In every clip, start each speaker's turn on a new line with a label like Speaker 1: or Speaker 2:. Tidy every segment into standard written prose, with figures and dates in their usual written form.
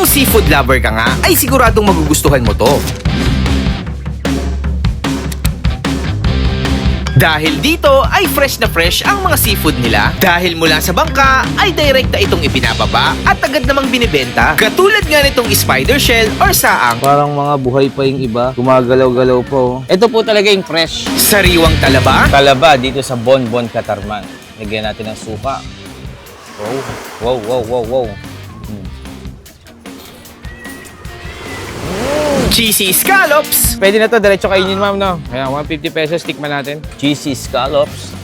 Speaker 1: Kung seafood lover ka nga, ay siguradong magugustuhan mo to. Dahil dito ay fresh na fresh ang mga seafood nila. Dahil mula sa bangka ay direkta itong ipinababa at agad namang binibenta. Katulad nga nitong spider shell or saang.
Speaker 2: Parang mga buhay pa yung iba. Gumagalaw-galaw pa oh. Ito po talaga yung fresh.
Speaker 1: Sariwang talaba.
Speaker 2: Talaba dito sa Bonbon Katarman. Lagyan natin ng suka. Wow, wow, wow, wow, wow.
Speaker 1: Cheesy scallops.
Speaker 2: Pwede na to, diretso kainin ma'am, no? Ayan, 150 pesos, tikman natin. Cheesy scallops.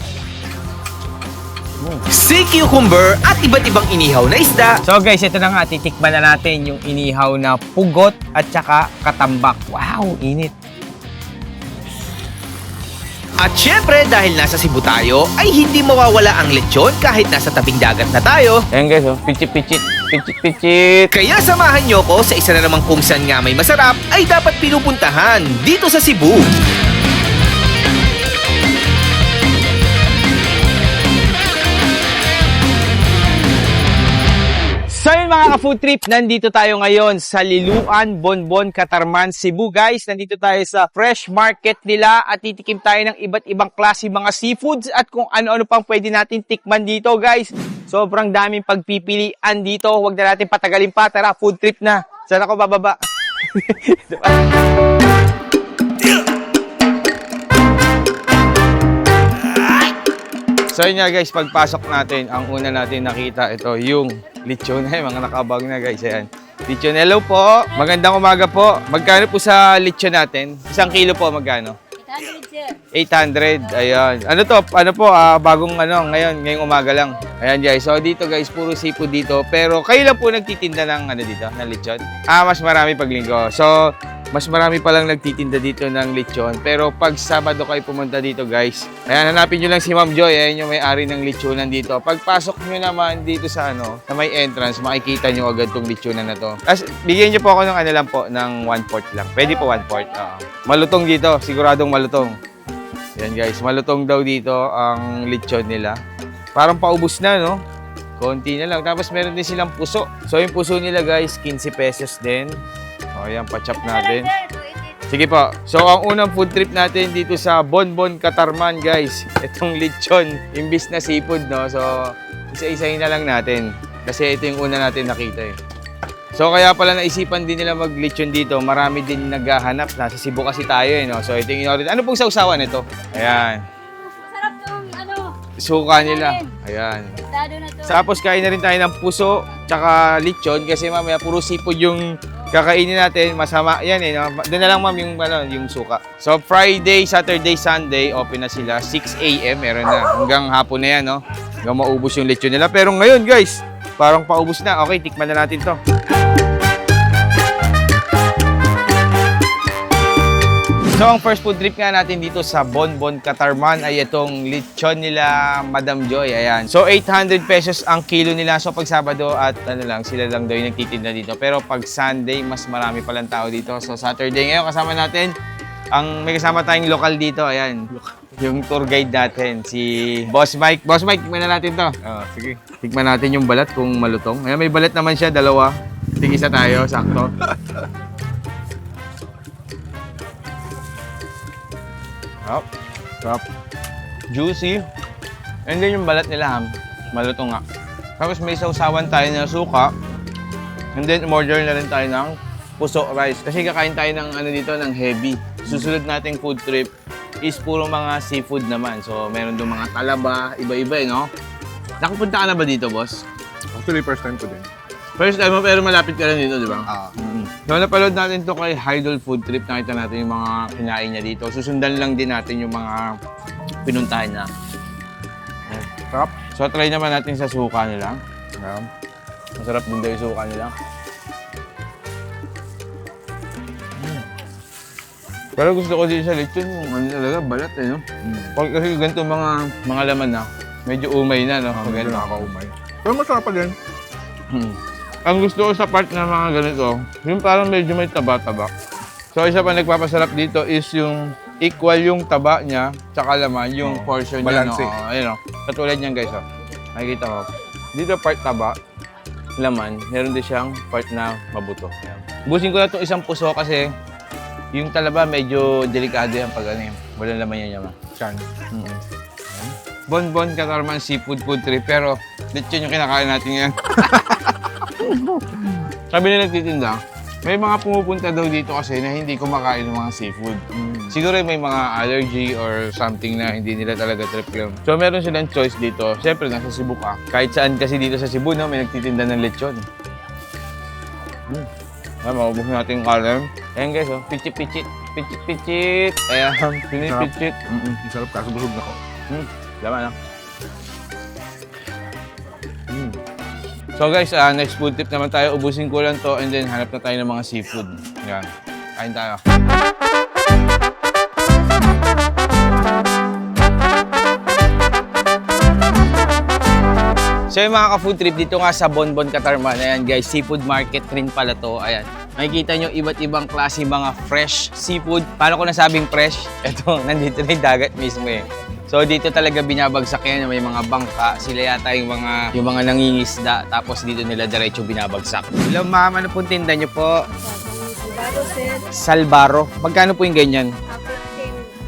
Speaker 1: Sea cucumber at iba't ibang inihaw na isda.
Speaker 2: So guys, ito na nga, titikman na natin yung inihaw na pugot at saka katambak. Wow, init.
Speaker 1: At syempre, dahil nasa Cebu tayo, ay hindi mawawala ang lechon kahit nasa tabing dagat na tayo.
Speaker 2: Ayan guys, oh, pichit-pichit. Pichit-pichit.
Speaker 1: Kaya samahan nyo ko sa isa na namang kung saan nga may masarap ay dapat pinupuntahan dito sa Cebu.
Speaker 2: So yun mga ka-food trip, nandito tayo ngayon sa Liloan, Bonbon, Katarman, Cebu guys. Nandito tayo sa fresh market nila at titikim tayo ng iba't ibang klase mga seafoods at kung ano-ano pang pwede natin tikman dito guys. Sobrang daming pagpipilian dito. Huwag na natin patagalin pa. Tara, food trip na. Saan ako bababa? So yun nga guys, pagpasok natin, ang una natin nakita ito yung lechon. Ay, mga nakabag na guys. Ayan. Lechon, hello po. Magandang umaga po. Magkano po sa lechon natin? 1 kilo po, magkano? 800. Ayan. Ano to? Ano po? Bagong ngayong umaga lang. Ayan guys. So dito guys, puro seafood dito. Pero kayo lang po nagtitinda ng dito, ng lechon? Mas marami pag linggo. So mas marami palang nagtitinda dito ng lechon. Pero pag Sabado kayo pumunta dito guys, ayan, hanapin nyo lang si Ma'am Joy. Ayan yung may-ari ng lechonan dito. Pagpasok nyo naman dito sa sa may entrance, makikita nyo agad tong lechonan na to. As, bigyan nyo po ako ng lang po, ng 1/4 lang. Pwede po 1/4. Malutong dito, siguradong malutong. Ayan guys, malutong daw dito ang lechon nila. Parang paubos na, no? Konti na lang. Tapos meron din silang puso. So yung puso nila guys, 15 pesos din. O, ayan, pa-chop natin. Sige po. So, ang unang food trip natin dito sa Bonbon, Katarman, guys. Itong lechon, imbis na seafood, no? So, isa-isahin na lang natin. Kasi ito yung una natin nakita, eh. So, kaya pala naisipan din nila mag-lechon dito. Marami din naghahanap. Nasa Cebu kasi tayo, eh, no? So, ito yung in-order. Ano pong sausawan ito? Ayan.
Speaker 3: Masarap tong
Speaker 2: Suka nila. Ayan.
Speaker 3: na to.
Speaker 2: Tapos, kain na rin tayo ng puso, tsaka lechon. Kasi mamaya, puro seafood yung kakainin natin, masama yan eh. No? Doon na lang ma'am yung suka. So Friday, Saturday, Sunday, open na sila. 6 AM, meron na. Hanggang hapon na yan, no? Hanggang maubos yung lechon nila. Pero ngayon guys, parang paubos na. Okay, tikman na natin to. So ang first food trip nga natin dito sa Bonbon, Katarman ay itong lechon nila Madam Joy. Ayan. So 800 pesos ang kilo nila. So pag Sabado at sila lang daw yung nagtitinda dito. Pero pag Sunday, mas marami palang tao dito. So Saturday ngayon kasama natin, may kasama tayong lokal dito. Ayan. Yung tour guide natin, si Boss Mike. Boss Mike, tikman na natin to. Sige. Tikman natin yung balat kung malutong. Ayan, may balat naman siya, dalawa. Tig-isa tayo, sakto. Sarap. Juicy. And then yung balat nila, malutong nga. Tapos may sausawan tayo na suka. And then umorder na rin tayo ng puso rice. Kasi kakain tayo ng dito, ng heavy. Susunod nating food trip is puro mga seafood naman. So meron doon mga talaba, iba-iba no? Nakapunta ka na ba dito, boss?
Speaker 4: Actually, first time ko din.
Speaker 2: First time mo, pero malapit ka rin dito, di ba? So, napaload natin to kay Idol Food Trip. Nakita natin yung mga kinain niya dito. Susundan lang din natin yung mga pinuntahan niya. Sarap. So, try naman natin sa suka nila. Masarap din daw yung suka nila. Pero gusto ko din sa lechon, yung talaga, balat eh, no? Pag kasi ganito mga laman na, medyo umay na, no?
Speaker 4: Medyo nakakaumay. Pero masarap pa din.
Speaker 2: Ang gusto ko sa part na mga ganito, yung parang medyo may taba-taba. So isa pa nagpapasarap dito is yung equal yung taba niya, tsaka laman, yung portion niya.
Speaker 4: Balance.
Speaker 2: Ayun o. Katulad niyan guys, Nakikita ko. Dito part taba, laman, meron din siyang part na mabuto. Ayan. Ubusin ko na itong isang puso kasi yung talaba medyo delikado yan pag ano yun. Walang laman yan yaman.
Speaker 4: Chan.
Speaker 2: Bonbon Katarman Seafood Food Trip, pero lechon yung kinakain natin ngayon. Sabi nila nagtitinda, may mga pumupunta daw dito kasi na hindi kumakain ng mga seafood. Siguro may mga allergy or something na hindi nila talaga trip yun. So meron silang choice dito. Siyempre, nasa Cebu ka. Kahit saan kasi dito sa Cebu, no, may nagtitinda ng lechon. Maubos natin yung kalam. Ayan guys, oh, pichit-pichit. Pichit-pichit. Ayan, pinipitchit.
Speaker 4: Ang sarap kaso busog na ko.
Speaker 2: Laman lang. So guys, next food tip naman tayo. Ubusin ko lang to and then hanap na tayo ng mga seafood. Yan. Kain tayo. So yung mga ka-food trip dito nga sa Bonbon Katarman, ayan guys, seafood market rin pala to. Ayan. Makikita nyo iba't ibang klase mga fresh seafood. Paano ko nasabing fresh? Ito, nandito na yung dagat mismo eh. So dito talaga binabagsak yan, may mga bangka. Sila yata yung mga nangingisda. Tapos dito nila diretso binabagsak. Hello ma'am, ano pong tinda nyo po?
Speaker 3: Salbaro set.
Speaker 2: Salbaro. Magkano po yung ganyan?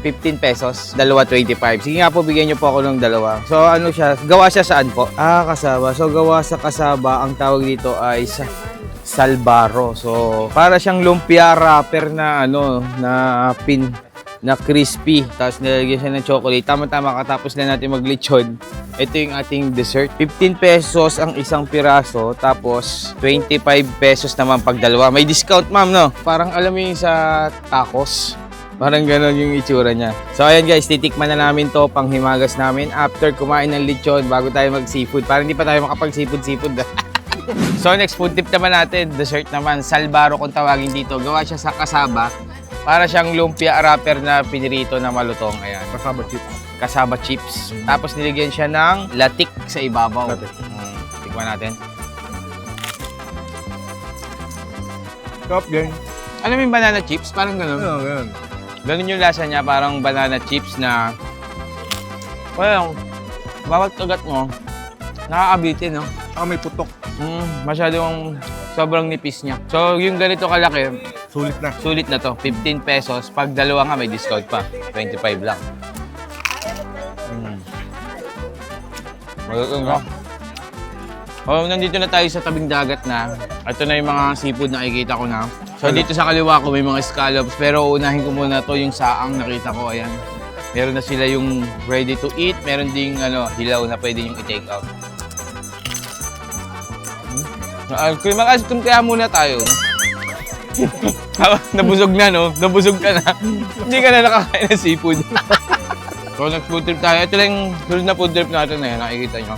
Speaker 3: 15.
Speaker 2: 15 pesos, dalawa 25. Sige nga po, bigyan niyo po ako ng dalawa. So ano siya, gawa siya saan po? Kasaba. So gawa sa kasaba, ang tawag dito ay salbaro. So para siyang lumpia wrapper na na pin na crispy. Tapos nilagyan siya ng chocolate. Tama-tama katapos na natin maglechon. Ito yung ating dessert. 15 pesos ang isang piraso. Tapos 25 pesos naman pag dalawa. May discount ma'am, no? Parang alam mo yung sa tacos. Parang gano'n yung itsura niya. So ayan guys, titikman na namin to pang himagas namin after kumain ng lechon bago tayo mag-seafood. Parang hindi pa tayo makapag-seafood. So next food tip naman natin, dessert naman, salbaro kung tawagin dito. Gawa siya sa kasaba. Para siyang lumpia wrapper na pinirito na malutong. Ayan.
Speaker 4: Kasama chip.
Speaker 2: Kasaba chips. Tapos niligyan siya ng latik sa ibabaw.
Speaker 4: Latik.
Speaker 2: Tikman natin.
Speaker 4: Top gang.
Speaker 2: Alam mo yung banana chips? Parang gano'n.
Speaker 4: Ano, ganun.
Speaker 2: Ganun yung lasa niya, parang banana chips na well, bawat kagat mo, nakakabitin, no?
Speaker 4: Saka may putok.
Speaker 2: Masyadong sobrang nipis niya. So, yung ganito kalaki,
Speaker 4: Sulit na.
Speaker 2: sulit na to, 15 pesos. Pag dalawa nga, may discount pa, 25 lang. Magandang nga. Oh, nandito na tayo sa tabing dagat na. Ito na yung mga seafood na nakikita ko na. So dito sa kaliwa ko may mga scallops, pero unahin ko muna to yung saang nakita ko. Ayan. Meron na sila yung ready to eat, meron ding hilaw na pwede yung i-take out. Mag-ice cream kaya muna tayo. Nabusog na, no? Nabusog ka na. Hindi ka na nakakain ng seafood. So next food trip tayo. Ito lang yung sunod na food trip natin na yan, nakikita nyo.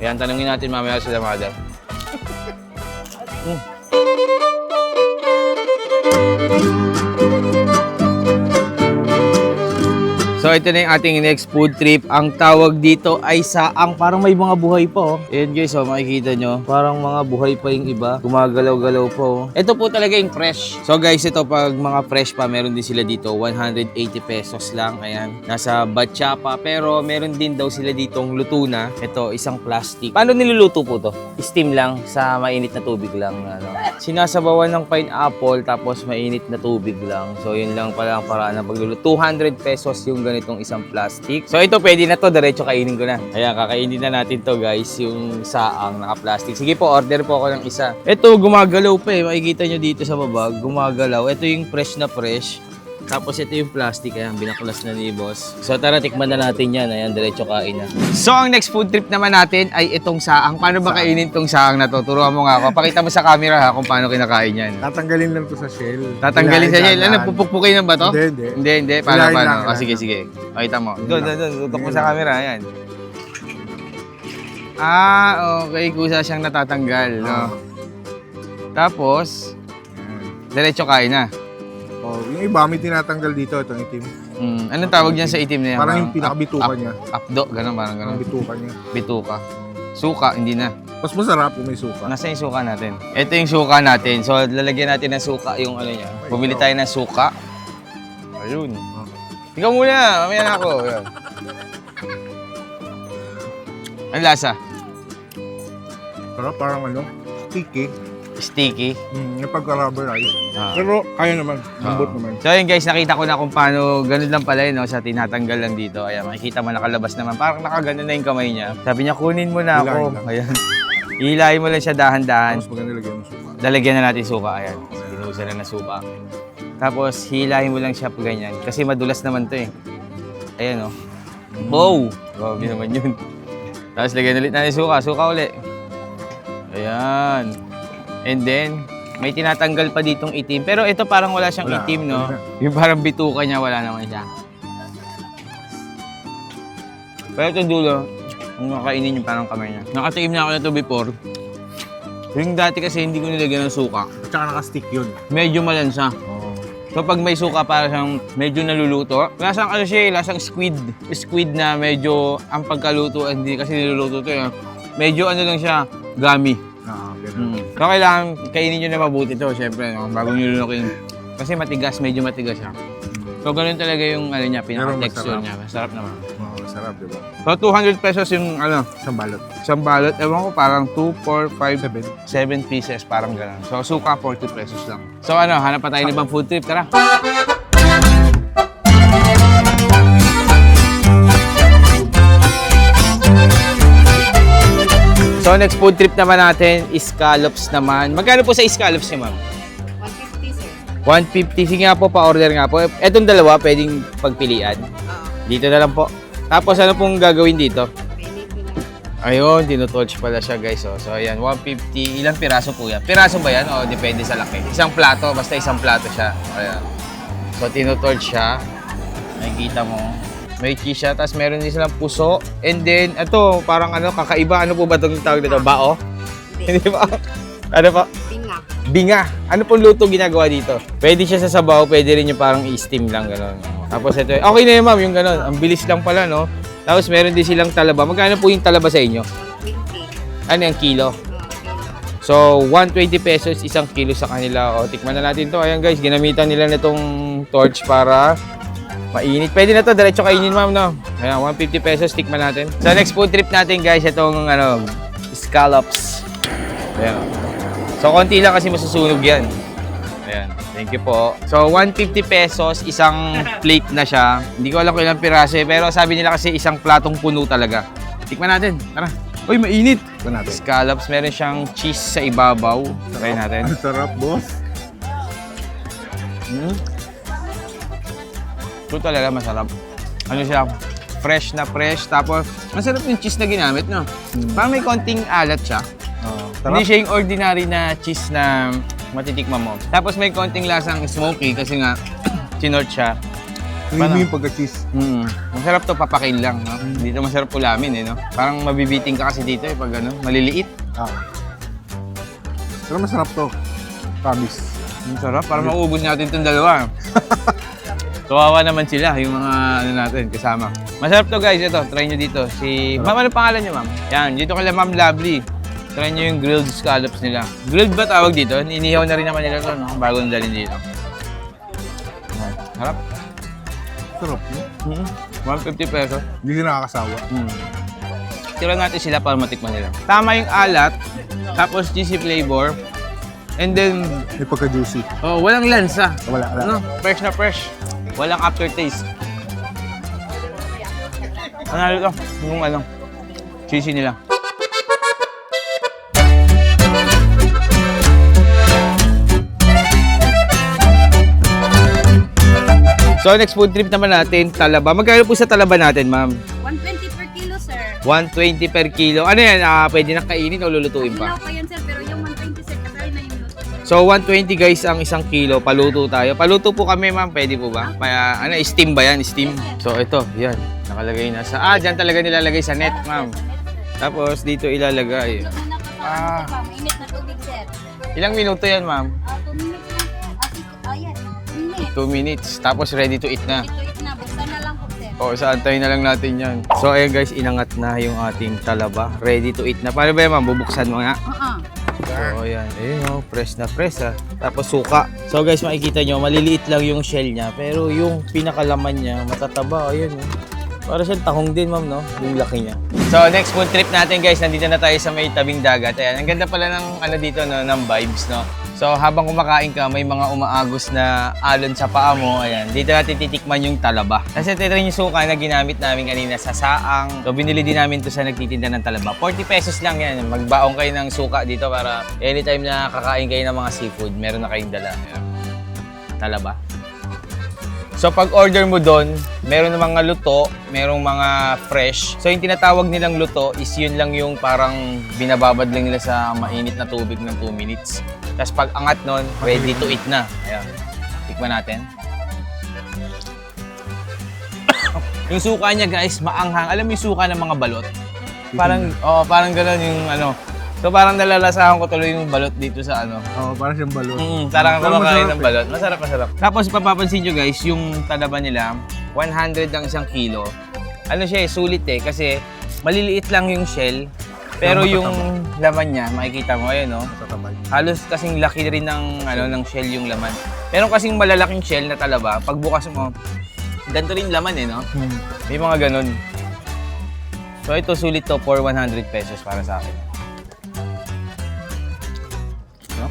Speaker 2: Ayan, tanungin natin mamaya sila mother. So ito na yung ating next food trip. Ang tawag dito ay saang. Parang may mga buhay pa, oh. Ayan guys, oh, makikita nyo. Parang mga buhay pa yung iba. Gumagalaw-galaw po, oh. Ito po talaga yung fresh. So guys, ito pag mga fresh pa, meron din sila dito. 180 pesos lang. Ayan. Nasa batcha pa. Pero meron din daw sila ditong luto na. Ito, isang plastic. Paano niluluto po to? Steam lang sa mainit na tubig lang. Sinasabawan ng pineapple tapos mainit na tubig lang. So yun lang pala ang paraan ng pagluluto. 200 pesos yung ganitong isang plastic. So ito pwede na to, diretso kainin ko na. Ayan, kakainin na natin to guys, yung saang naka-plastic. Sige po, order po ako ng isa. Ito, gumagalaw pa eh. Makikita nyo dito sa baba, gumagalaw. Ito yung fresh na fresh. Tapos ito yung plastic, ayan, binaklas na ni boss. So tara, tikman na natin yan. Ayan, diretso kain na. So ang next food trip naman natin ay itong saang. Paano ba kainin itong saang na to? Turuan mo nga ako. Pakita mo sa camera ha kung paano kinakain yan.
Speaker 4: Tatanggalin lang to sa shell.
Speaker 2: Tatanggalin sa shell. Ano, pupukpukin na ba to?
Speaker 4: Hindi.
Speaker 2: Hindi. Paano?
Speaker 4: Hilahin lang,
Speaker 2: Oh, sige,
Speaker 4: hilahin
Speaker 2: sige. Pakita mo. Doon. Tutok mo
Speaker 4: Hilahin
Speaker 2: sa camera. Ayan. Okay. Kusa siyang natatanggal. No? Tapos, diretso kain na.
Speaker 4: Oh, yung iba may tinatanggal dito, itong itim.
Speaker 2: Anong tawag niyan sa itim na yan?
Speaker 4: Parang yung pinakabituka niya.
Speaker 2: Apdo, gano'n, parang gano'n.
Speaker 4: Ang bituka niya.
Speaker 2: Bituka. Suka, hindi na.
Speaker 4: Mas masarap yung may suka.
Speaker 2: Nasaan yung suka natin? Ito yung suka natin. So, lalagyan natin ng suka yung ano niya. Bumili tayo ng suka. Ayun. Ikaw muna, mamaya na ako. Ayan. Ang lasa?
Speaker 4: Sarap, parang sticky.
Speaker 2: Sticky.
Speaker 4: Yung pagka-rubberized.
Speaker 2: Ah.
Speaker 4: Pero kaya naman, lambot
Speaker 2: Oo.
Speaker 4: naman.
Speaker 2: So ayun guys, nakita ko na kung paano, ganun lang pala yun, no, sa tinatanggal lang dito. Ayan, makikita mo nakalabas naman. Parang nakagano na yung kamay niya. Sabi niya, kunin mo na ako.
Speaker 4: Hilahin lang.
Speaker 2: Ayan. Hilahin mo lang siya dahan-dahan.
Speaker 4: Tapos maganda lagyan ng suka.
Speaker 2: Lalagyan na natin suka. Ayan, binuhusan na ng suka. Tapos hilahin mo lang siya pa ganyan. Kasi madulas naman to eh. Ayan o. Wow! Grabe naman yun. Tapos lagyan ulit natin suka. Suka ulit. Ayan. And then, may tinatanggal pa ditong itim. Pero ito parang wala siyang
Speaker 4: Wala.
Speaker 2: itim, no?
Speaker 4: Wala.
Speaker 2: Yung parang bituka niya, wala naman siya. Pero ito dulo, kung kakainin yung parang kamay niya. Nakatikim na ako na ito before. Yung dati kasi hindi ko nilagyan ng suka.
Speaker 4: At saka naka-stick yun.
Speaker 2: Medyo malansa.
Speaker 4: Oo.
Speaker 2: So pag may suka, para siyang medyo naluluto. Lasang ano siya, lasang squid. Squid na medyo ang pagkaluto, hindi kasi niluluto ito. Medyo ano lang siya, gummy.
Speaker 4: Ganun.
Speaker 2: So kailangan kainin nyo na mabuti ito, syempre, no? Bago nyo lunukin. Kasi matigas, medyo matigas siya. So ganun talaga yung ano niya, pinaka-texture
Speaker 4: masarap.
Speaker 2: niya. Masarap naman.
Speaker 4: Oo, sarap, di ba?
Speaker 2: So 200 pesos yung ano,
Speaker 4: Isang balot.
Speaker 2: isang balot. Ewan ko, parang 2, 4, 5,
Speaker 4: 7.
Speaker 2: 7 pieces, parang gano'n. So suka, 40 pesos lang. So ano, hanap pa tayo ng ibang food trip, tara. So next food trip naman natin is scallops naman. Magkano po sa scallops niya, ma'am?
Speaker 3: 150, sir.
Speaker 2: 150. Sige nga po, pa-order nga po. Etong dalawa, pwedeng pagpilian. Dito na lang po. Tapos ano pong gagawin dito?
Speaker 3: Pinito na.
Speaker 2: Ayun, tinutouch pala siya guys. Oh. So ayan, 150. Ilang piraso po yan? Piraso ba yan? O depende sa laki. Isang plato, basta isang plato siya. Ayan. So tinutouch siya. Nakikita mo. May cheese siya, tapos meron din silang puso. And then, ito, parang ano, kakaiba. Ano po ba itong tawag dito? Bao?
Speaker 3: Hindi.
Speaker 2: Hindi ba? Ano pa?
Speaker 3: Tinga.
Speaker 2: Binga. Ano pong luto ginagawa dito? Pwede siya sa sabaw, pwede rin yung parang i-steam lang, gano'n. Tapos ito, okay na yun ma'am, yung gano'n. Ang bilis lang pala, no? Tapos meron din silang talaba. Magkano po yung talaba sa inyo?
Speaker 3: 20.
Speaker 2: Ano yung kilo?
Speaker 3: Okay.
Speaker 2: So, 120 pesos isang kilo sa kanila. O, tikman na natin to. Ayan guys, ginamitan nila nitong torch para mainit. Pwede na to, diretso kainin ma'am, no? Ayan, 150 pesos, tikman natin. Sa next food trip natin guys, itong ano, scallops. Ayan. So, konti lang kasi masusunog yan. Ayan, thank you po. So, 150 pesos, isang plate na siya. Hindi ko alam kung ilang piraso eh, pero sabi nila kasi isang platong puno talaga. Tikman natin, tara. Uy, mainit!
Speaker 4: Ito natin.
Speaker 2: Scallops, meron siyang cheese sa ibabaw. Try natin.
Speaker 4: Ang sarap, boss.
Speaker 2: Ito talaga masarap. Ano siya? Fresh na fresh. Tapos, masarap yung cheese na ginamit, no? Parang may konting alat siya. Hindi
Speaker 4: Sarap.
Speaker 2: siya yung ordinary na cheese na matitikman mo. Tapos may konting lasang smoky kasi nga, sinort siya.
Speaker 4: Creamy yung pagka-cheese.
Speaker 2: Masarap to papakin lang, no? Dito masarap ulamin, eh, no? Parang mabibiting ka kasi dito, eh, pag ano, maliliit.
Speaker 4: Pero masarap to. Promise.
Speaker 2: Ang sarap. Para maubos natin itong dalawa. Kawawa naman sila, yung mga ano natin, kasama. Masarap to guys, ito, try nyo dito. Si, ma'am, ano pangalan nyo ma'am? Yan, dito kala Ma'am Lovely. Try nyo yung grilled scallops nila. Grilled ba tawag dito? Inihaw na rin naman nila to, no? Bago nang dalhin dito. Yan. Harap.
Speaker 4: Sarap.
Speaker 2: 150 pesos.
Speaker 4: Hindi ka nakakasawa.
Speaker 2: Tira natin sila para matikman nila. Tama yung alat, tapos cheesy flavor, and then,
Speaker 4: May pagka-juicy.
Speaker 2: oh, walang lansa.
Speaker 4: Wala.
Speaker 2: Ano? Fresh na fresh. Walang aftertaste. Ano ito? Yung ano, cheesy nila. So next food trip naman natin, talaba. Magkano po sa talaba natin, ma'am?
Speaker 3: 120 per kilo, sir.
Speaker 2: 120 per kilo. Ano yan? Pwede na kainin o lulutuin pa?
Speaker 3: Ilaw pa yan, sir, pero yung 120, sir, kasali na yung luto.
Speaker 2: So 120 guys ang isang kilo. Paluto tayo. Paluto po kami, ma'am. Pwede po ba? Ano, steam ba yan? Steam? So ito, yan. Nakalagay na sa... dyan talaga nilalagay sa net, ma'am. Tapos dito ilalagay.
Speaker 3: Luto na po sa ano, mainit na tubig, sir.
Speaker 2: Ilang minuto yan, ma'am?
Speaker 3: 2 minutes na. Ayan, 2 minutes.
Speaker 2: 2 minutes. Tapos ready to eat na.
Speaker 3: Ito na, buksan na lang po, sir.
Speaker 2: O, sa antayin na lang natin yan. So ayun guys, inangat na yung ating talaba. Ready to eat na. Paano ba yan, ma'am? Bubuksan mo nga. So, ayan. Ayun, oh, fresh na fresh, ha. Tapos, suka. So, guys, makikita nyo, maliliit lang yung shell niya. Pero yung pinakalaman niya, matataba. Ayun, oh. Para siyang tahong din, ma'am, no? Yung laki niya. So, next food trip natin, guys. Nandito na tayo sa may tabing dagat. Ayan, ang ganda pala ng ano dito, no, ng vibes, no? So, habang kumakain ka, may mga umaagos na alon sa paa mo. Ayan, dito natin titikman yung talaba. Kasi ito yung suka na ginamit namin kanina sa saang. So, binili din namin to sa nagtitinda ng talaba. 40 pesos lang yan. Magbaong kayo ng suka dito para anytime na kakain kayo ng mga seafood, meron na kayong dala. Ayan. Talaba. So, pag order mo doon, meron ng mga luto, merong mga fresh. So, yung tinatawag nilang luto is yun lang yung parang binababad lang nila sa mainit na tubig ng 2 minutes. Tapos pag angat nun, ready to eat na. Ayan. Tikman natin. Yung suka niya, guys, maanghang. Alam mo yung suka ng mga balot? Parang, parang gano'n yung ano. So, parang nalalasahan ko tuloy yung balot dito sa ano.
Speaker 4: Parang siyang balot.
Speaker 2: Parang
Speaker 4: Pero
Speaker 2: kumakain
Speaker 4: masarap
Speaker 2: ng balot. Masarap, masarap. Tapos, papapansin nyo, guys, yung talaba nila, 100 ang 1 kilo. Ano siya sulit kasi maliliit lang yung shell. Pero yung laman niya, makikita mo, ayun, no? Halos kasing laki rin ng, ng shell yung laman. Pero kasing malalaking shell na talaba, pagbukas mo, ganito rin laman, no? May mga ganun. So, ito sulit to for 100 pesos para sa akin. No?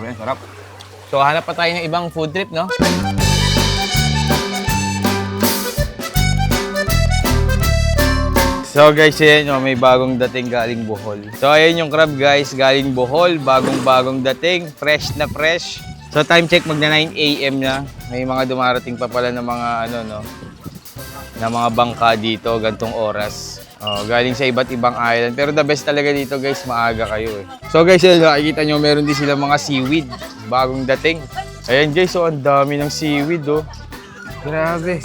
Speaker 2: Okay, sarap. So, hanap pa tayo ng ibang food trip, no? So guys, yan may bagong dating galing Bohol. So ayan yung crab guys, galing Bohol, bagong dating, fresh na fresh. So time check, magna 9 AM na. May mga dumarating pa pala ng mga na mga bangka dito gantong oras. Galing sa iba't ibang island. Pero the best talaga dito guys, maaga kayo eh. So guys, yun, nakikita nyo meron din sila mga seaweed, bagong dating. Ayan guys, so ang dami ng seaweed oh. Grabe.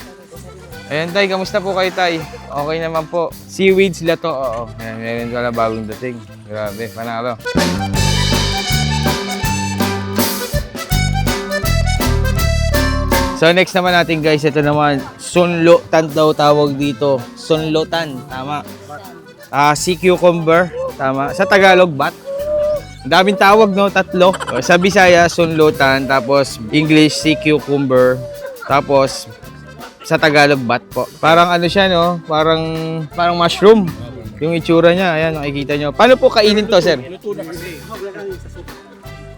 Speaker 2: Ayan, Tay. Kamusta po kayo, Tay? Okay naman po. Seaweed sila to, oo. Ayan, meron pala bagong dating. Grabe, panalo. So, next naman natin, guys, ito naman. Sunlotan daw tawag dito. Sunlotan, tama. Sea cucumber, tama. Sa Tagalog, bat? Ang daming tawag, no? 3. Sa Bisaya, sunlotan. Tapos, English, sea cucumber. Tapos, sa Tagalog, bat po. Parang ano siya, no? Parang mushroom. Yung itsura niya, ayan, nakikita nyo. Paano po kainin to, sir?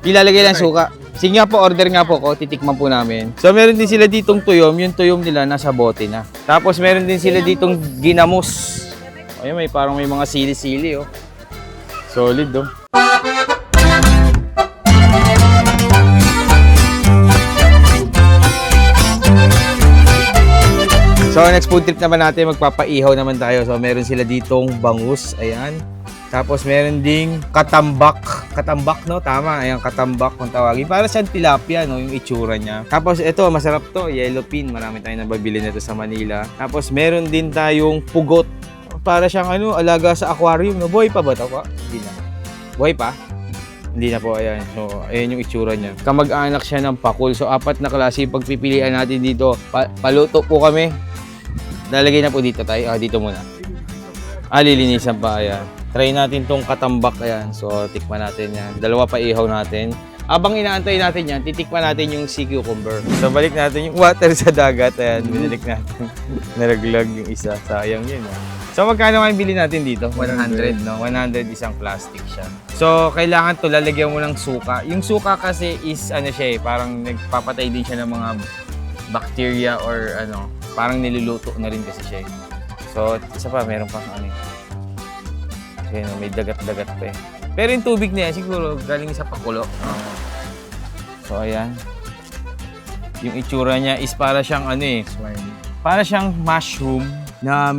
Speaker 2: Ilalagay lang suka. Sige nga po, order nga po ko, titikman po namin. So, meron din sila ditong tuyom. Yung tuyom nila nasa bote na. Tapos, meron din sila ditong ginamos. Ayun, parang may mga sili-sili, oh. Solid, oh. So, next food trip naman natin, magpapaihaw naman tayo. So, meron sila ditong bangus, ayan. Tapos, meron ding katambak. Katambak, no? Tama, ayan, katambak kung tawagin. Para siyang tilapia, no? Yung itsura niya. Tapos, ito, masarap to, yellow pin. Marami tayong nababili nito sa Manila. Tapos, meron din tayong pugot. Para siyang, alaga sa aquarium, no? Buhay pa ba ito? Hindi na. Buhay pa? Hindi na po, ayan. So, ayan yung itsura niya. Kamag-anak siya ng pakul. So, 4 na klase pagpipilian natin dito. Paluto po kami. Lalagay na po dito tayo. Dito muna. Lilinisan pa. Ayan. Try natin tong katambak. Ayan. So, tikman natin yan. 2 pa ihaw natin. Abang inaantay natin yan, titikman natin yung sea cucumber. So, balik natin yung water sa dagat. Ayan. Binalik natin. Naraglag yung isa. Sayang yun. So, magkano nga yung bili natin dito? 100, no? 100 isang plastic siya. So, kailangan to lalagyan mo ng suka. Yung suka kasi is, siya parang nagpapatay din siya ng mga bacteria or parang niluluto na rin kasi siya. So, isa pa, meron pa Ayan, may dagat-dagat pa eh. Pero yung tubig niya, siguro galing sa pakulo. So, ayan. Yung itsura niya is para siyang para siyang mushroom na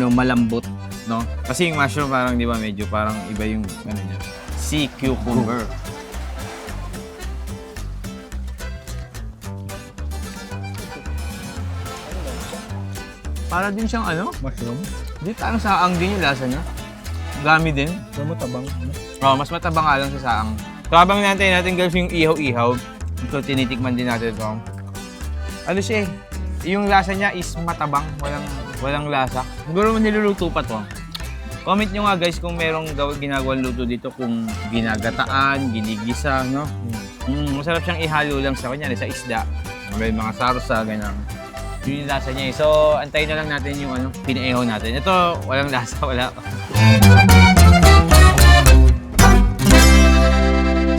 Speaker 2: malambot, no? Kasi yung mushroom parang, di ba, medyo parang iba yung niya. Sea cucumber. Para din siyang
Speaker 4: Mushroom.
Speaker 2: Di parang saang din yung lasa niya. Gami din.
Speaker 4: So, matabang.
Speaker 2: Mas matabang nga lang sa saang. So, habang natin guys yung ihaw-ihaw, ito tinitikman din natin ito. Siya yung lasa niya is matabang, walang lasa. Siguro niluluto pa to. Comment nyo nga guys kung merong ginagawang luto dito, kung ginagataan, ginigisa, no? Masarap siyang ihalo lang sa kanya, sa isda. May mga sarsa, ganyan. Yun yung lasa niya eh. So, antayin na lang natin yung ano, pinaihaw natin. Ito, walang lasa, wala.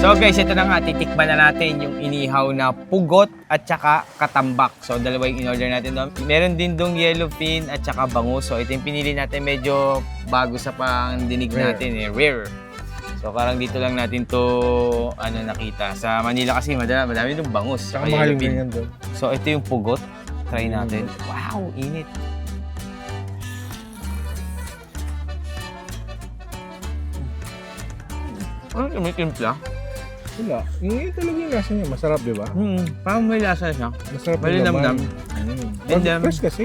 Speaker 2: So guys, ito na nga, titikman na natin yung inihaw na pugot at saka katambak. So dalawa yung in-order natin doon. Meron din dong yellowfin at saka bangus. So ito yung pinili natin, medyo bago sa pangdinig natin, rare. So parang dito lang natin to nakita. Sa Manila kasi madami dong bangus.
Speaker 4: Saka
Speaker 2: saka
Speaker 4: mahal yung
Speaker 2: yellowfin.
Speaker 4: ganyan doon.
Speaker 2: So ito yung pugot. Try natin. Wow, init. Ano may timpla?
Speaker 4: Wala. Yung talaga yung lasa niya. Masarap, di ba?
Speaker 2: Parang may lasa siya.
Speaker 4: Masarap
Speaker 2: May
Speaker 4: yung laman.
Speaker 2: linamnam.
Speaker 4: Mm.
Speaker 2: And then-
Speaker 4: Fresh kasi.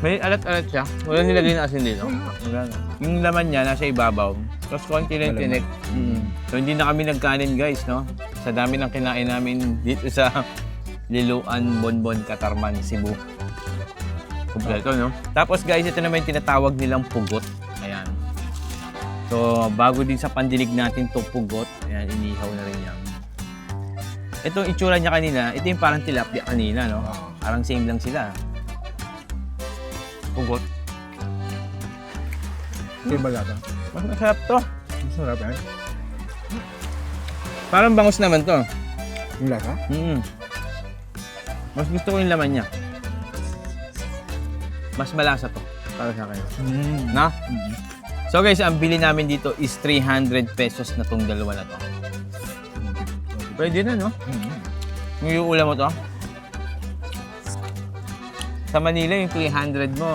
Speaker 2: May alat-alat siya. Wala nilagay na asin dito. Wala na. Yung laman niya nasa ibabaw. Tapos konti lang
Speaker 4: Malaman.
Speaker 2: tinik. So hindi na kami nagkanin guys, no? Sa dami ng kinain namin dito sa Liloan, Bonbon, Katarman, Cebu. Kompleto, no? Tapos guys, ito naman yung tinatawag nilang pugot. Ayan. So, bago din sa pandinig natin to pugot, ayan, inihaw na rin yan. Ito, yung itsura niya kanina, ito yung parang tilapia kanina, no? Parang same lang sila. Pugot.
Speaker 4: Hindi ba lasa?
Speaker 2: Mas masarap to.
Speaker 4: Masarap eh.
Speaker 2: Parang bangus naman to.
Speaker 4: Yung lasa?
Speaker 2: Mas gusto ko yung laman niya. Mas malasa to. Para sa akin. Na? So guys, ang bili namin dito is 300 pesos na tong dalawa na to. Pwede na, no? Yung ulam mo to. Sa Manila, yung 300 mo,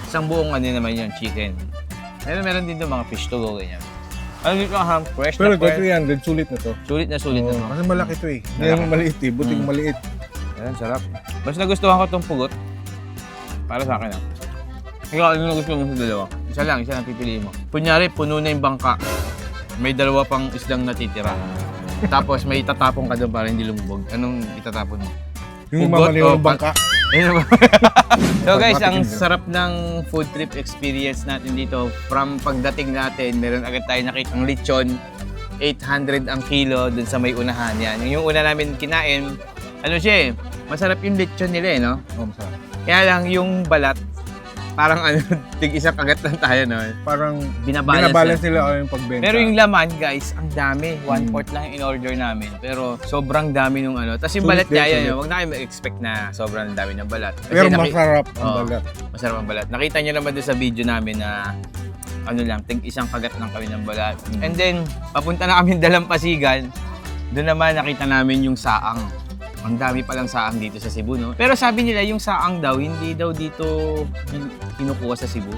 Speaker 2: isang buong naman yun, chicken. Meron din doon mga fish to go, ganyan. Ano dito, fresh
Speaker 4: Pero
Speaker 2: na fresh.
Speaker 4: 300, sulit na to.
Speaker 2: Sulit na sulit na
Speaker 4: Oo,
Speaker 2: to.
Speaker 4: kasi malaki to eh. Hindi naman maliit eh. Buting maliit.
Speaker 2: Ayan, sarap. Mas nagustuhan ko tong pugot. Para sa akin, Ikaw, ano gusto mo sa dalawa? Isa lang pipiliin mo. Kunyari, puno na yung bangka. May dalawa pang islang natitira. Tapos may itatapon ka doon para hindi lumubog. Anong itatapon mo?
Speaker 4: Yung
Speaker 2: Pugot
Speaker 4: mamaliw
Speaker 2: o
Speaker 4: ng bangka.
Speaker 2: Ayun ba? So guys, ang
Speaker 4: Pagmatikin nila.
Speaker 2: sarap ng food trip experience natin dito. From pagdating natin, meron agad tayo nakitang lechon. 800 ang kilo dun sa may unahan. Yan. Yung una namin kinain, ano siya masarap yung lechon nila no?
Speaker 4: Oh, masarap.
Speaker 2: Kaya lang yung balat, parang tig-isang kagat lang tayo no?
Speaker 4: Parang
Speaker 2: Binabalance
Speaker 4: binabalance nila yung pagbenta.
Speaker 2: Pero yung laman, guys, ang dami. 1/4 lang yung in-order namin. Pero sobrang dami nung Tapos yung
Speaker 4: Sulit
Speaker 2: balat niya,
Speaker 4: din,
Speaker 2: yan.
Speaker 4: sulit.
Speaker 2: Huwag na kayo mag-expect na sobrang dami ng balat. Kasi
Speaker 4: Pero masarap ang
Speaker 2: Oo.
Speaker 4: balat.
Speaker 2: Masarap ang balat. Nakita niyo naman doon sa video namin na isang kagat lang kami ng balat. And then, papunta na kami Dalampasigan. Doon naman nakita namin yung saang. Ang dami palang saang dito sa Cebu, no? Pero sabi nila, yung saang daw, hindi daw dito kinukuha sa Cebu.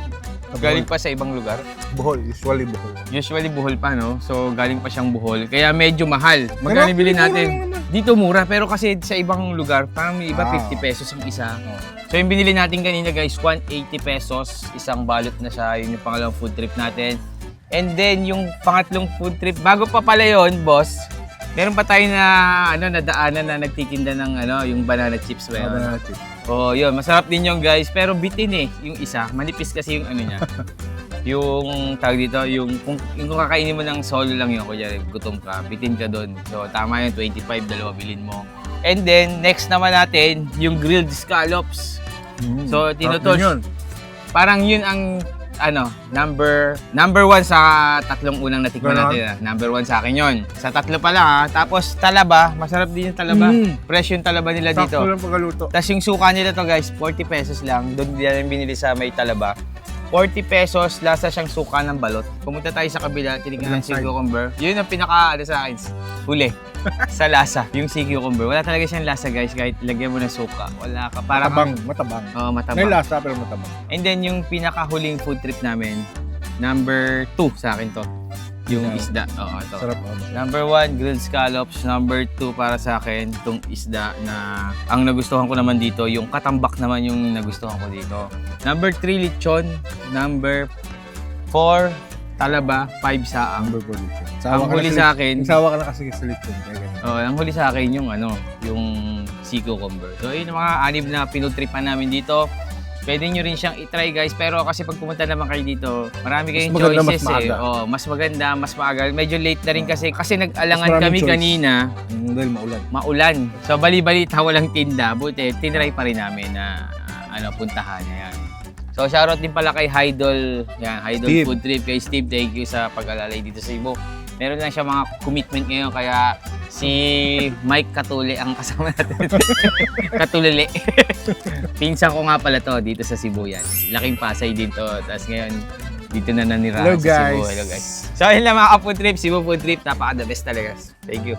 Speaker 2: Galing pa sa ibang lugar.
Speaker 4: Bohol, usually bohol.
Speaker 2: Usually Bohol pa, no? So, galing pa siyang Bohol. Kaya medyo mahal. Magkano
Speaker 4: Pero,
Speaker 2: bilhin
Speaker 4: mura
Speaker 2: natin?
Speaker 4: lang naman.
Speaker 2: Dito mura, pero kasi sa ibang lugar, parang may iba
Speaker 4: Ah.
Speaker 2: 50 pesos ang isa. So, yung binili natin kanina, guys, 180 pesos. Isang balot na siya. Yun yung pangalawang food trip natin. And then, yung pangatlong food trip, bago pa pala yun, boss, meron pa tayo na, nadaanan na nagtitinda ng, yung banana chips ba yun?
Speaker 4: Banana chips.
Speaker 2: Oh, yun. Masarap din yung guys. Pero bitin yung isa. Manipis kasi yung niya. Yung tawag dito, yung kung kakainin mo ng solo lang yun, kunyari gutom ka, bitin ka doon. So, tama yun, 25, dalawa bilhin mo. And then, next naman natin, yung grilled scallops. So, tinutos.
Speaker 4: Yun.
Speaker 2: Parang yun ang, number one sa tatlong unang natikman
Speaker 4: Ganon.
Speaker 2: natin. Number one sa akin yun. Sa tatlo pa lang Tapos, talaba. Masarap din yung talaba. Fresh yung talaba nila dito.
Speaker 4: Sakto lang pagkaluto.
Speaker 2: Tapos yung suka nila to guys, 40 pesos lang. Doon nila yung binili sa may talaba. 40 pesos, lasa siyang suka ng balot. Pumunta tayo sa kabila, tinignan ng sea cucumber. Yun ang pinaka, sa akin, huli. Sa lasa, yung sea cucumber. Wala talaga siyang lasa guys, kahit lagyan mo ng suka. Wala ka. Parang,
Speaker 4: Matabang.
Speaker 2: Oo, matabang.
Speaker 4: May lasa pero matabang.
Speaker 2: And then yung pinakahuling food trip namin, number 2 sa akin to. Yung isda. Oo, ito.
Speaker 4: Sarap.
Speaker 2: Number 1, grilled scallops. Number 2 para sa akin, itong isda na ang nagustuhan ko naman dito, yung katambak naman yung nagustuhan ko dito. Number 3, lechon. Number 4, talaba. 5, saang.
Speaker 4: Number 4 lechon.
Speaker 2: Ang huli sa akin,
Speaker 4: Sawa ka na kasi sa lechon. Kaya ganun.
Speaker 2: ang huli sa akin yung sea cucumber. So, yun yung mga 6 na pinutripan namin dito. Pwede nyo rin siyang itry guys. Pero kasi pag pumunta naman kayo dito, marami kayong
Speaker 4: maganda,
Speaker 2: choices
Speaker 4: mas maaga.
Speaker 2: Mas maganda, mas maaga. Medyo late na rin kasi nag-alangan
Speaker 4: Mas maraming
Speaker 2: kami
Speaker 4: choice.
Speaker 2: kanina.
Speaker 4: Dahil maulan.
Speaker 2: Maulan. So bali-balita walang tinda. Buti, tinry pa rin namin na puntahan. Ayan. So shoutout din pala kay Hydol. Yan, Hydol
Speaker 4: Steve.
Speaker 2: Food Trip. Kay Steve, thank you sa pag-alalay dito sa Cebu. Meron lang siya mga commitment ngayon kaya si Mike Katuli ang kasama natin. Katulili. Pinsan ko nga pala to dito sa Cebu yan. Laking Pasay din to. Tapos ngayon dito na nanirahan
Speaker 4: Hello,
Speaker 2: sa Cebu.
Speaker 4: guys.
Speaker 2: Hello guys. So ayun lang mga ka-food trip. Cebu Food Trip. Napaka-the best talaga. Thank you.